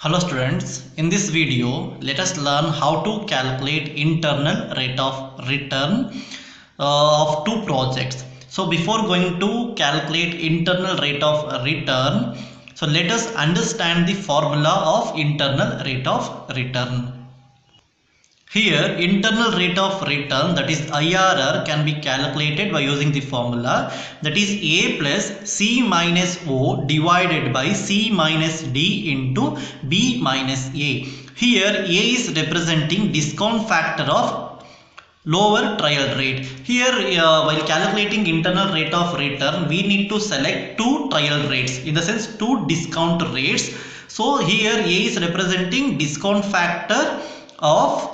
Hello students, in this video let us learn how to calculate internal rate of return of two projects. So before going to calculate internal rate of return, so let us understand the formula of internal rate of return. Here internal rate of return, that is IRR, can be calculated by using the formula, that is A plus C minus O divided by C minus D into B minus A. Here A is representing discount factor of lower trial rate. Here while calculating internal rate of return, we need to select two trial rates, in the sense two discount rates. So here A is representing discount factor of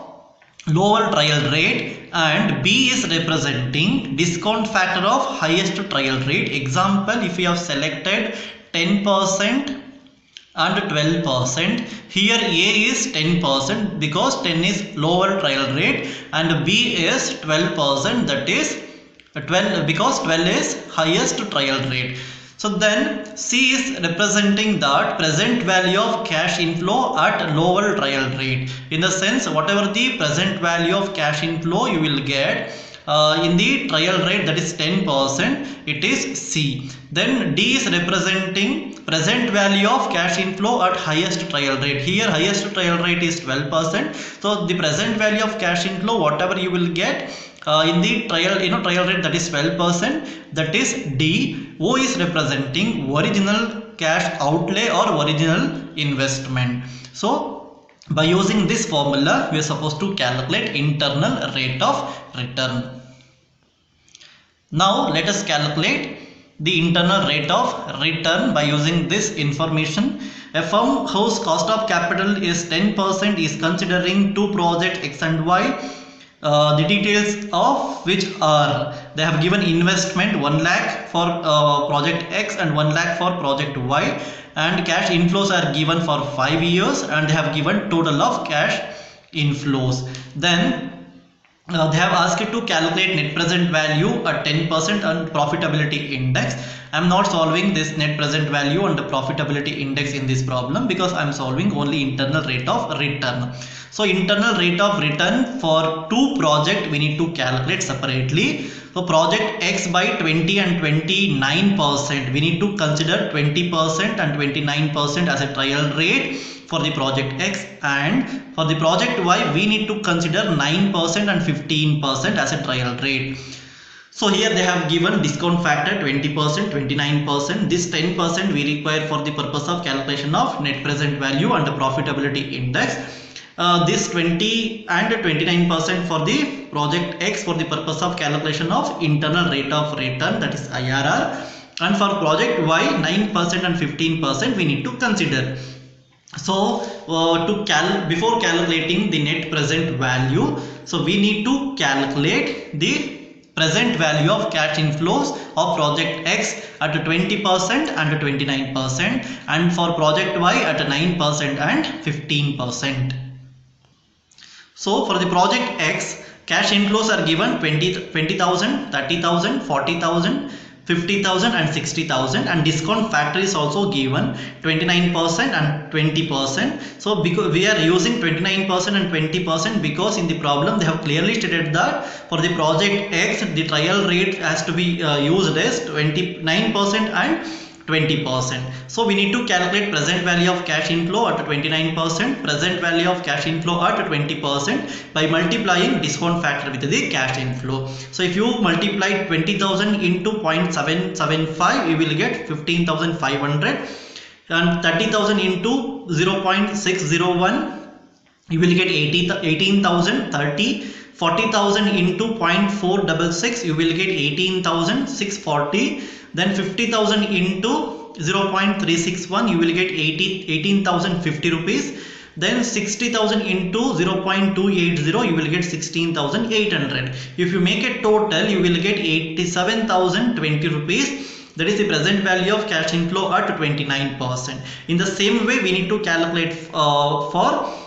lower trial rate and B is representing discount factor of highest trial rate. Example, if you have selected 10% and 12%, here A is 10% because 10 is lower trial rate and B is 12%, that is 12 because 12 is highest trial rate. So then C is representing that present value of cash inflow at lower trial rate. In the sense, whatever the present value of cash inflow you will get in the trial rate, that is 10%, it is C. Then D is representing present value of cash inflow at highest trial rate. Here highest trial rate is 12%. So the present value of cash inflow, whatever you will get in the trial rate, that is 12%, that is D. O is representing original cash outlay or original investment. So by using this formula, we are supposed to calculate internal rate of return. Now let us calculate the internal rate of return by using this information. A firm whose cost of capital is 10% is considering two projects X and Y. The details of which are, they have given investment 1 lakh for project X and 1 lakh for project Y, and cash inflows are given for 5 years and they have given total of cash inflows. Then they have asked to calculate net present value at 10% and profitability index. I am not solving this net present value and the profitability index in this problem because I am solving only internal rate of return. So internal rate of return for two projects we need to calculate separately. So project X by 20 and 29%, we need to consider 20% and 29% as a trial rate for the project X, and for the project Y we need to consider 9% and 15% as a trial rate. So here they have given discount factor 20%, 29%. This 10% we require for the purpose of calculation of net present value and the profitability index. This 20 and 29% for the project X for the purpose of calculation of internal rate of return, that is IRR, and for project Y 9% and 15% we need to consider. So before calculating the net present value, so we need to calculate the present value of cash inflows of project X at 20% and 29%, and for project Y at 9% and 15%. So for the project X, cash inflows are given 20,000, 30,000, 40,000, 50,000 and 60,000, and discount factor is also given 29% and 20%. So because we are using 29% and 20% because in the problem they have clearly stated that for the project X the trial rate has to be used as 29% and 20%. So we need to calculate present value of cash inflow at 29%, present value of cash inflow at 20% by multiplying discount factor with the cash inflow. So if you multiply 20,000 into 0.775, you will get 15,500, and 30,000 into 0.601, you will get 18,030. 40,000 into 0.466, you will get 18,640. Then 50,000 into 0.361, you will get 18,050 rupees. Then 60,000 into 0.280, you will get 16,800. If you make a total, you will get 87,020 rupees. That is the present value of cash inflow at 29%. In the same way, we need to calculate for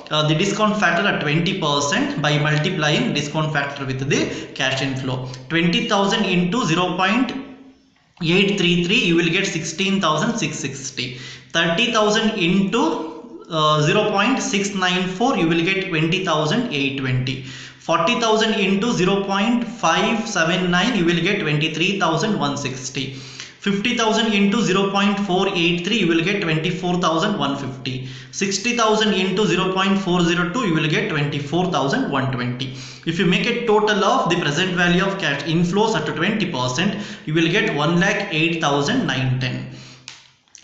the discount factor at 20% by multiplying discount factor with the cash inflow. 20,000 into 0.833, you will get 16,660. 30,000 into 0.694, you will get 20,820. 40,000 into 0.579, you will get 23,160. 50,000 into 0.483, you will get 24,150. 60,000 into 0.402, you will get 24,120. If you make a total of the present value of cash inflows at 20%, you will get 1,08,910.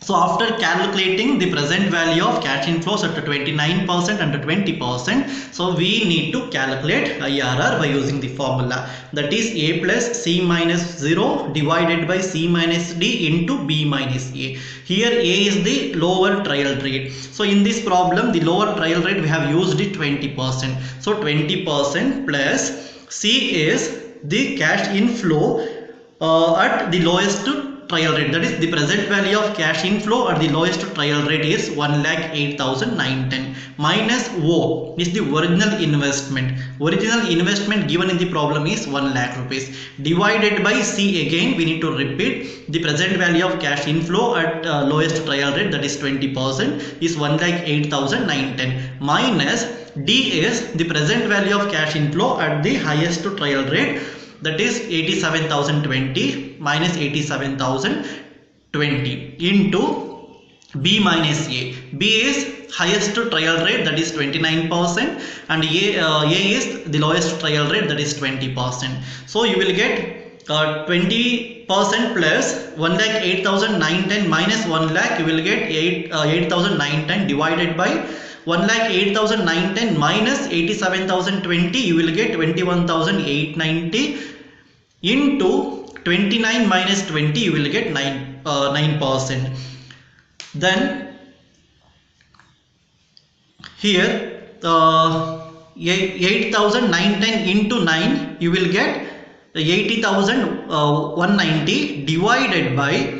So after calculating the present value of cash inflows at 29% and 20%, so we need to calculate IRR by using the formula, that is A plus C minus 0 divided by C minus D into B minus A. Here A is the lower trial rate. So in this problem, the lower trial rate we have used it 20%. So 20% plus C is the cash inflow at the lowest trial rate, that is the present value of cash inflow at the lowest trial rate is 1,08,910 minus O is the original investment. Original investment given in the problem is 1 lakh rupees divided by C. Again we need to repeat the present value of cash inflow at lowest trial rate, that is 20%, is 1,08,910 minus D is the present value of cash inflow at the highest trial rate, that is 87,020 minus 87,020 into B minus A. B is highest trial rate, that is 29%, and A is the lowest trial rate, that is 20%. So you will get 20% plus 1,08,910 minus 1 lakh, you will get 8,910 divided by 1,08,910 minus 87,020, you will get 21,890 into 29 minus 20, you will get 9%. Then here 8,910 into 9, you will get 80,190 divided by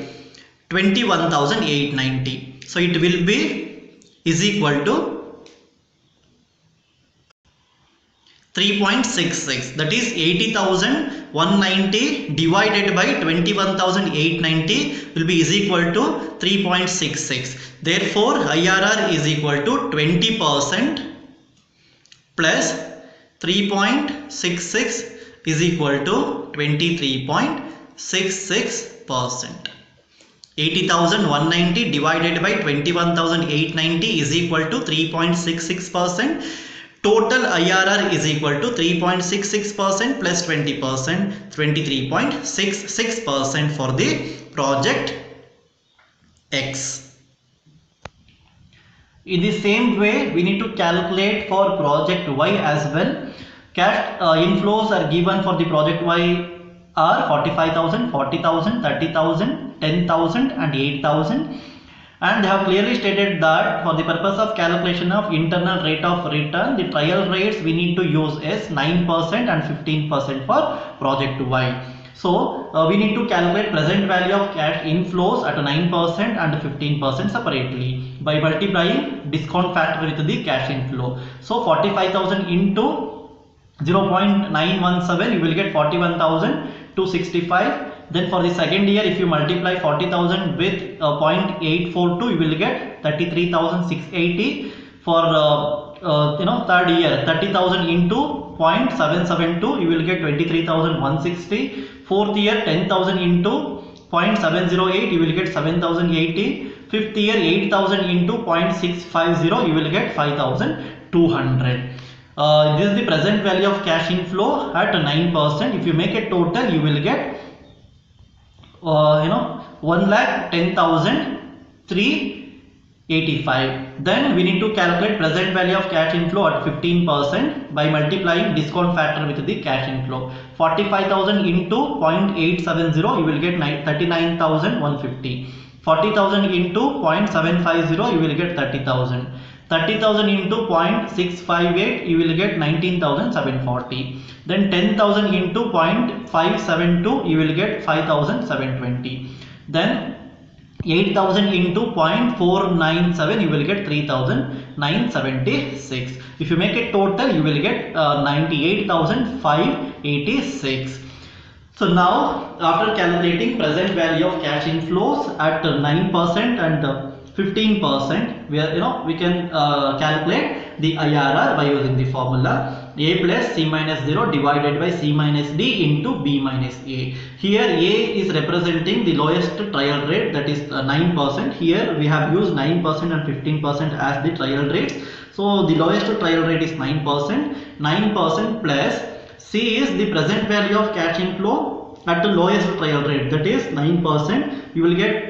21,890. So it will be is equal to 3.66, that is 80,190 divided by 21,890 will be is equal to 3.66. Therefore IRR is equal to 20% plus 3.66 is equal to 23.66%. 80,190 divided by 21,890 is equal to 3.66%. Total IRR is equal to 3.66% plus 20%, 23.66% for the project X. In the same way, we need to calculate for project Y as well. Cash inflows are given for the project Y are 45,000, 40,000, 30,000, 10,000 and 8,000. And they have clearly stated that for the purpose of calculation of internal rate of return, the trial rates we need to use is 9% and 15% for project Y. So we need to calculate present value of cash inflows at 9% and 15% separately by multiplying discount factor with the cash inflow. So 45,000 into 0.917, you will get 41,265. Then for the second year, if you multiply 40,000 with 0.842, you will get 33,680. For third year, 30,000 into 0.772, you will get 23,160. Fourth year, 10,000 into 0.708, you will get 7,080. Fifth year, 8,000 into 0.650, you will get 5,200. This is the present value of cash inflow at 9%. If you make a total, you will get 1,10,385. Then we need to calculate present value of cash inflow at 15% by multiplying discount factor with the cash inflow. 45,000 into 0.870, you will get 39,150. 40,000 into 0.750, you will get 30,000. 30,000 into 0.658, you will get 19,740. Then 10,000 into 0.572, you will get 5,720. Then 8,000 into 0.497, you will get 3,976. If you make a total, you will get 98,586. So now after calculating present value of cash inflows at 9% and 15%, we can calculate the IRR by using the formula A plus C minus 0 divided by C minus D into B minus A. Here A is representing the lowest trial rate, that is 9%. Here we have used 9% and 15% as the trial rates. So the lowest trial rate is 9%. 9% plus C is the present value of cash inflow at the lowest trial rate, that is 9%. You will get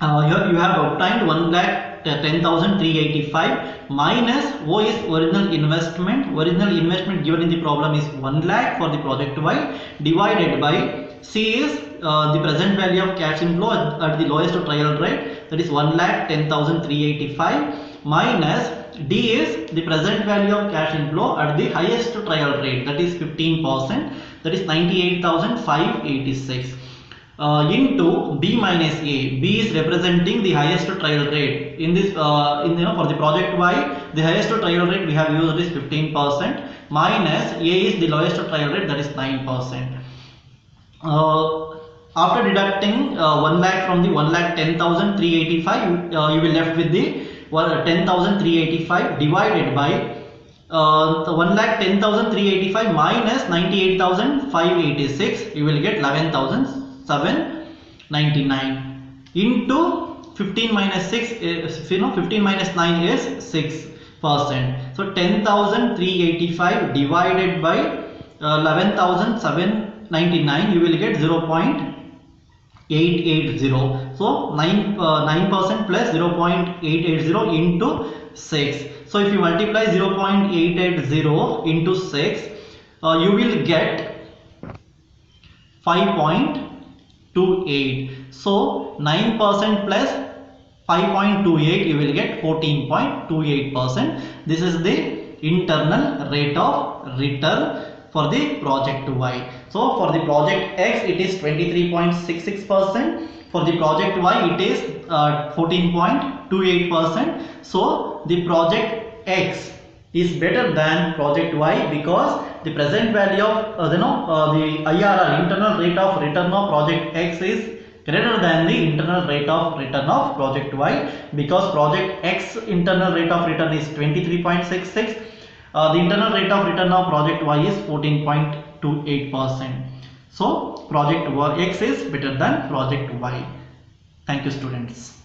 here you have obtained 1,10,385 minus O is original investment. Original investment given in the problem is 1 lakh for the project Y, divided by C is the present value of cash inflow at the lowest trial rate, that is 1,10,385 minus D is the present value of cash inflow at the highest trial rate, that is 15%, that is 98,586. Into B minus A. B is representing the highest trial rate. In this, for the project Y, the highest trial rate we have used is 15%, minus A is the lowest trial rate, that is 9%. After deducting 1 lakh from the 1,10,385, you will left with the 10,385 divided by 1,10,385 minus 98,586. You will get 11,799 into 15 minus 6. 15 minus 9 is 6%. So 10,385 divided by 11,799, you will get 0.880. So 9% plus 0.880 into 6. So if you multiply 0.880 into 6, you will get 5.28. So 9% plus 5.28, you will get 14.28%. This is the internal rate of return for the project Y. So for the project X, it is 23.66%. For the project Y, it is 14.28%. So the project X is better than project Y because the present value of the IRR, internal rate of return of project X, is greater than the internal rate of return of project Y, because project X internal rate of return is 23.66. The internal rate of return of project Y is 14.28%. So project X is better than project Y. Thank you, students.